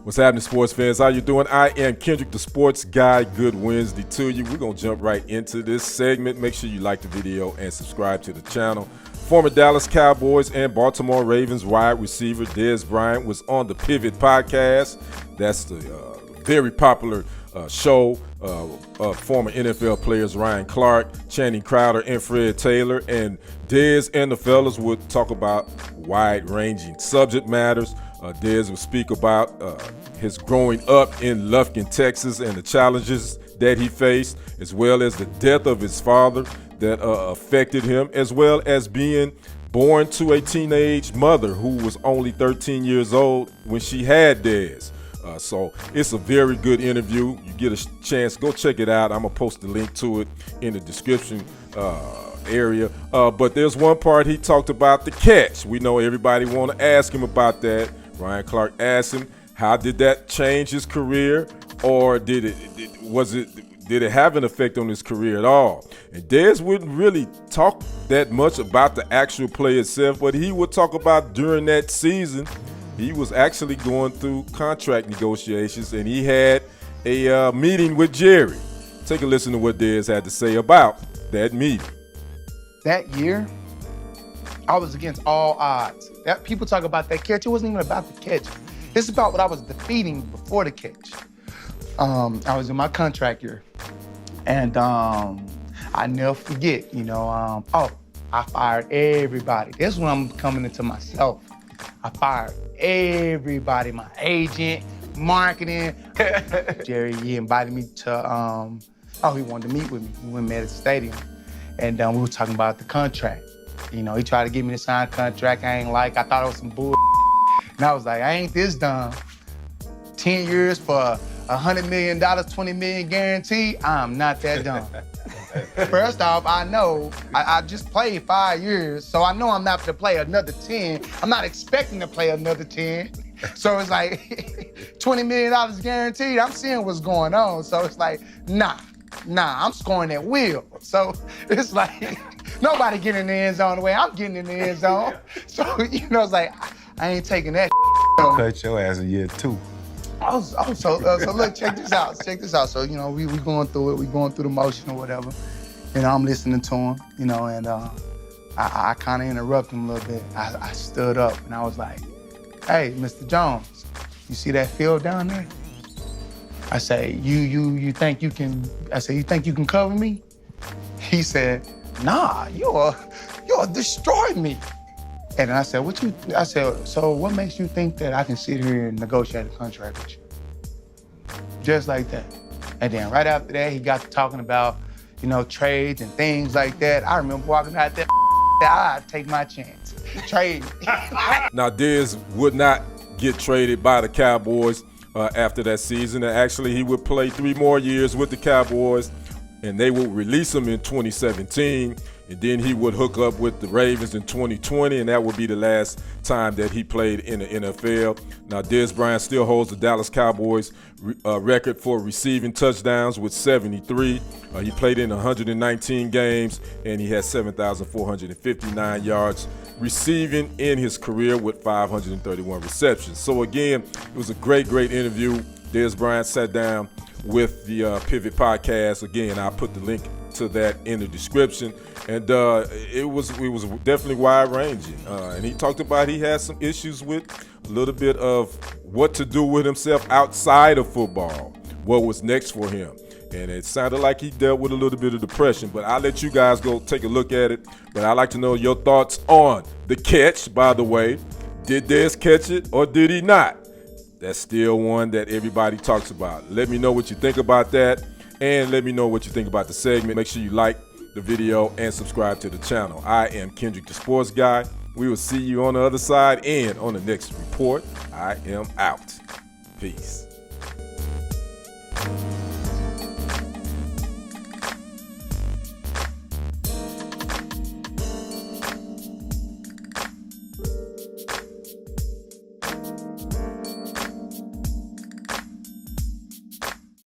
What's happening, sports fans? How you doing? I am Kendrick, the sports guy. Good Wednesday to you. We're going to jump right into this segment. Make sure you like the video and subscribe to the channel. Former Dallas Cowboys and Baltimore Ravens wide receiver Dez Bryant was on the Pivot podcast. That's the very popular show of former NFL players Ryan Clark, Channing Crowder, and Fred Taylor. And Dez and the fellas would talk about wide-ranging subject matters. Dez will speak about his growing up in Lufkin, Texas, and the challenges that he faced, as well as the death of his father that affected him, as well as being born to a teenage mother who was only 13 years old when she had Dez. So it's a very good interview. You get a chance, go check it out. I'm going to post the link to it in the description area. But there's one part he talked about the catch. We know everybody want to ask him about that. Ryan Clark asked him, how did that change his career, or did it have an effect on his career at all? And Dez wouldn't really talk that much about the actual play itself, but he would talk about during that season, he was actually going through contract negotiations, and he had a meeting with Jerry. Take a listen to what Dez had to say about that meeting. That year, I was against all odds. That people talk about that catch. It wasn't even about the catch. It's about what I was defeating before the catch. I was in my contract year, and I never forget. I fired everybody. This is when I'm coming into myself. I fired everybody. My agent, marketing. Jerry, he invited me to. He wanted to meet with me. We went and met at the stadium, and we were talking about the contract. He tried to get me to sign a contract I ain't like. I thought it was some bull. And I was like, I ain't this dumb. 10 years for $100 million, $20 million guarantee. I'm not that dumb. First off, I know I just played 5 years, so I know I'm not going to play another 10. I'm not expecting to play another 10. So it's like $20 million guaranteed. I'm seeing what's going on. So it's like, nah, I'm scoring at will. So it's like, nobody getting in the end zone the way I'm getting in the end zone. So, it's like, I ain't taking that. Cut your ass in year 2. So look, check this out. So, we going through it. We going through the motion or whatever. I'm listening to him, and I kind of interrupted him a little bit. I stood up and I was like, hey, Mr. Jones, you see that field down there? I say, you think you can, you think you can cover me? He said, nah, you'll destroy me. And I said, so what makes you think that I can sit here and negotiate a contract with you? Just like that. And then right after that, he got to talking about, trades and things like that. I remember walking out there, I'd take my chance. Trade. Now, Dez would not get traded by the Cowboys after that season. And actually, he would play 3 more years with the Cowboys, and they would release him in 2017. And then he would hook up with the Ravens in 2020, and that would be the last time that he played in the NFL. Now, Dez Bryant still holds the Dallas Cowboys record for receiving touchdowns with 73. He played in 119 games, and he had 7,459 yards receiving in his career with 531 receptions. So, again, it was a great interview. Dez Bryant sat down with the Pivot podcast. Again, I'll put the link to that in the description. And it was definitely wide-ranging. And he talked about he had some issues with a little bit of what to do with himself outside of football, what was next for him. And it sounded like he dealt with a little bit of depression. But I'll let you guys go take a look at it. But I'd like to know your thoughts on the catch, by the way. Did Dez catch it or did he not? That's still one that everybody talks about. Let me know what you think about that. And let me know what you think about the segment. Make sure you like the video and subscribe to the channel. I am Kendrick, the sports guy. We will see you on the other side and on the next report. I am out. Peace.